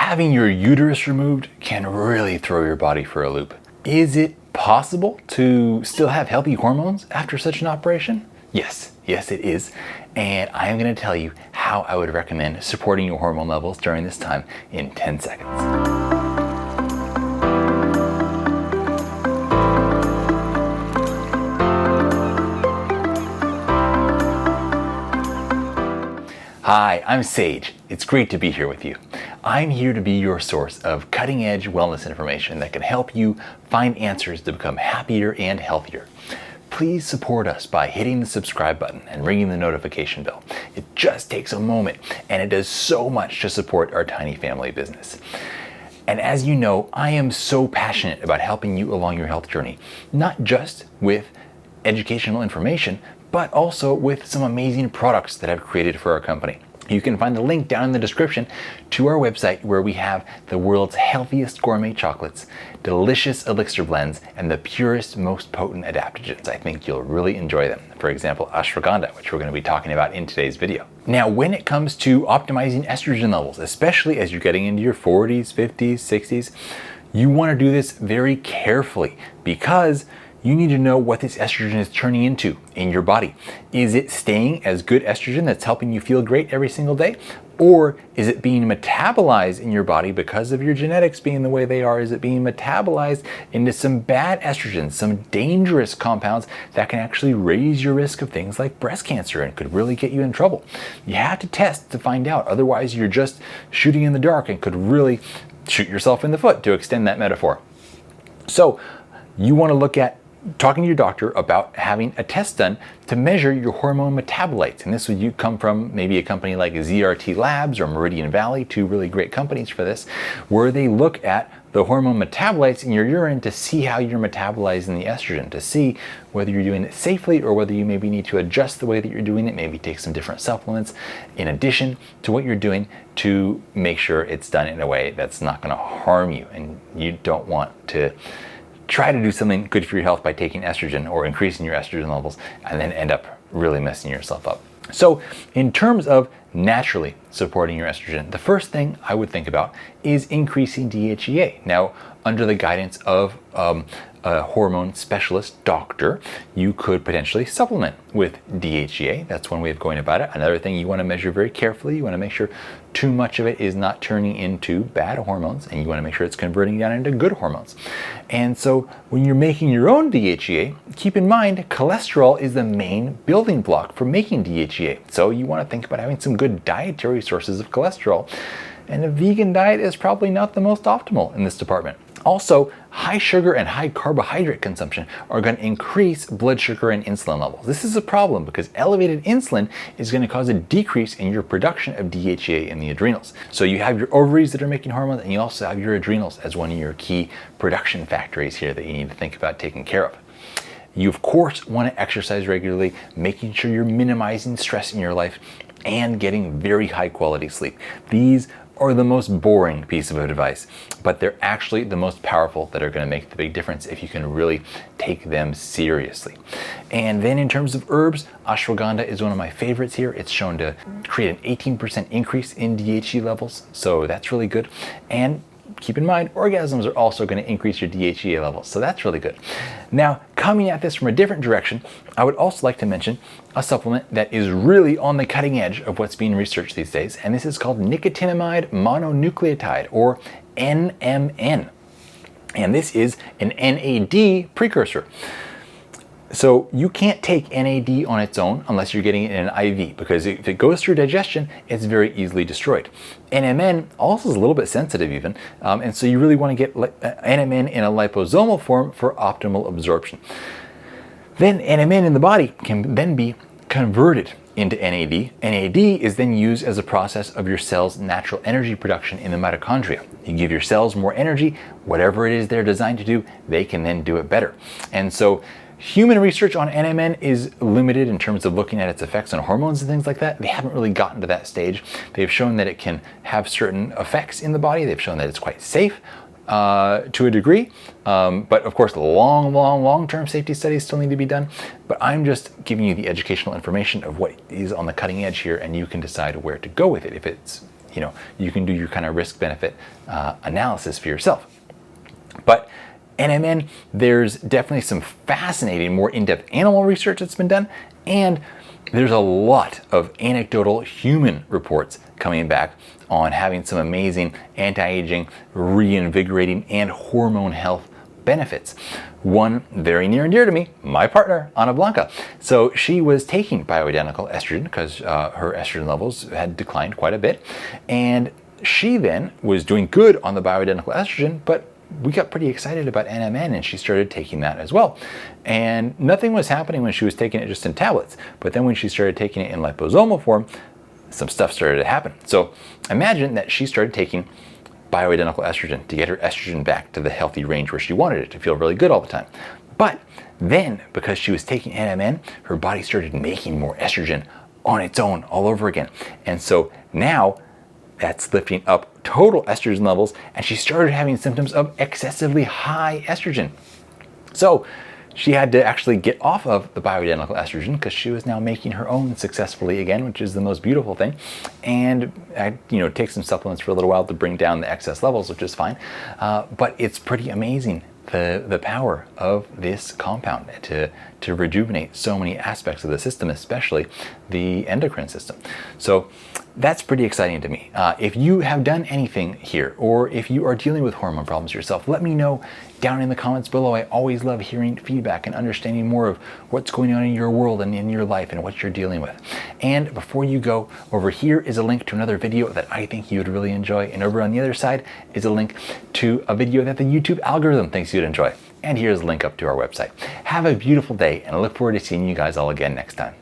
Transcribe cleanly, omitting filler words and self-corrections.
Having your uterus removed can really throw your body for a loop. Is it possible to still have healthy hormones after such an operation? Yes, it is. And I am going to tell you how I would recommend supporting your hormone levels during this time in 10 seconds. Hi, I'm Sage. It's great to be here with you. I'm here to be your source of cutting-edge wellness information that can help you find answers to become happier and healthier. Please support us by hitting the subscribe button and ringing the notification bell. It just takes a moment, and it does so much to support our tiny family business. And as you know, I am so passionate about helping you along your health journey, not just with educational information, but also with some amazing products that I've created for our company. You can find the link down in the description to our website where we have the world's healthiest gourmet chocolates, delicious elixir blends, and the purest, most potent adaptogens. I think you'll really enjoy them. For example, ashwagandha, which we're going to be talking about in today's video. Now, when it comes to optimizing estrogen levels, especially as you're getting into your 40s, 50s, 60s, you want to do this very carefully because you need to know what this estrogen is turning into in your body. Is it staying as good estrogen that's helping you feel great every single day? Or is it being metabolized in your body because of your genetics being the way they are? Is it being metabolized into some bad estrogens, some dangerous compounds that can actually raise your risk of things like breast cancer and could really get you in trouble? You have to test to find out. Otherwise, you're just shooting in the dark and could really shoot yourself in the foot, to extend that metaphor. So you want to look at talking to your doctor about having a test done to measure your hormone metabolites. And this would come from maybe a company like ZRT Labs or Meridian Valley, two really great companies for this, where they look at the hormone metabolites in your urine to see how you're metabolizing the estrogen, to see whether you're doing it safely or whether you maybe need to adjust the way that you're doing it, maybe take some different supplements in addition to what you're doing to make sure it's done in a way that's not going to harm you. And you don't want to try to do something good for your health by taking estrogen or increasing your estrogen levels and then end up really messing yourself up. So in terms of naturally supporting your estrogen, the first thing I would think about is increasing DHEA. Now, under the guidance of a hormone specialist doctor, you could potentially supplement with DHEA. That's one way of going about it. Another thing you want to measure very carefully, you want to make sure too much of it is not turning into bad hormones, and you want to make sure it's converting down into good hormones. And so when you're making your own DHEA, keep in mind cholesterol is the main building block for making DHEA. So you want to think about having some good dietary sources of cholesterol. And a vegan diet is probably not the most optimal in this department. Also, high sugar and high carbohydrate consumption are going to increase blood sugar and insulin levels. This is a problem because elevated insulin is going to cause a decrease in your production of DHEA in the adrenals. So you have your ovaries that are making hormones, and you also have your adrenals as one of your key production factories here that you need to think about taking care of. You, of course, want to exercise regularly, making sure you're minimizing stress in your life and getting very high quality sleep. These are the most boring piece of advice, but they're actually the most powerful that are going to make the big difference if you can really take them seriously. And then in terms of herbs, ashwagandha is one of my favorites here. It's shown to create an 18% increase in DHE levels, so that's really good. And keep in mind, orgasms are also going to increase your DHEA levels, so that's really good. Now, coming at this from a different direction, I would also like to mention a supplement that is really on the cutting edge of what's being researched these days, and this is called nicotinamide mononucleotide, or NMN. And this is an NAD precursor. So you can't take NAD on its own unless you're getting it in an IV, because if it goes through digestion, it's very easily destroyed. NMN also is a little bit sensitive even, and so you really want to get NMN in a liposomal form for optimal absorption. Then NMN in the body can then be converted into NAD. NAD is then used as a process of your cell's natural energy production in the mitochondria. You give your cells more energy, whatever it is they're designed to do, they can then do it better. And so human research on NMN is limited in terms of looking at its effects on hormones and things like that. They haven't really gotten to that stage. They've shown that it can have certain effects in the body. They've shown that it's quite safe to a degree, but of course long-term safety studies still need to be done. But I'm just giving you the educational information of what is on the cutting edge here, and you can decide where to go with it if it's you can do your kind of risk-benefit analysis for yourself. But NMN, there's definitely some fascinating, more in-depth animal research that's been done, and there's a lot of anecdotal human reports coming back on having some amazing anti-aging, reinvigorating, and hormone health benefits. One very near and dear to me, my partner, AnnaBlanca. So she was taking bioidentical estrogen because her estrogen levels had declined quite a bit, and she then was doing good on the bioidentical estrogen, but we got pretty excited about NMN and she started taking that as well. And nothing was happening when she was taking it just in tablets, but then when she started taking it in liposomal form, some stuff started to happen. So imagine that she started taking bioidentical estrogen to get her estrogen back to the healthy range where she wanted it to feel really good all the time. But then, because she was taking NMN, her body started making more estrogen on its own all over again. And so now that's lifting up total estrogen levels, and she started having symptoms of excessively high estrogen. So she had to actually get off of the bioidentical estrogen because she was now making her own successfully again, which is the most beautiful thing. And take some supplements for a little while to bring down the excess levels, which is fine. But it's pretty amazing the power of this compound to rejuvenate so many aspects of the system, especially the endocrine system. So that's pretty exciting to me. If you have done anything here, or if you are dealing with hormone problems yourself, let me know down in the comments below. I always love hearing feedback and understanding more of what's going on in your world and in your life and what you're dealing with. And before you go, over here is a link to another video that I think you would really enjoy. And over on the other side is a link to a video that the YouTube algorithm thinks you'd enjoy. And here's a link up to our website. Have a beautiful day, and I look forward to seeing you guys all again next time.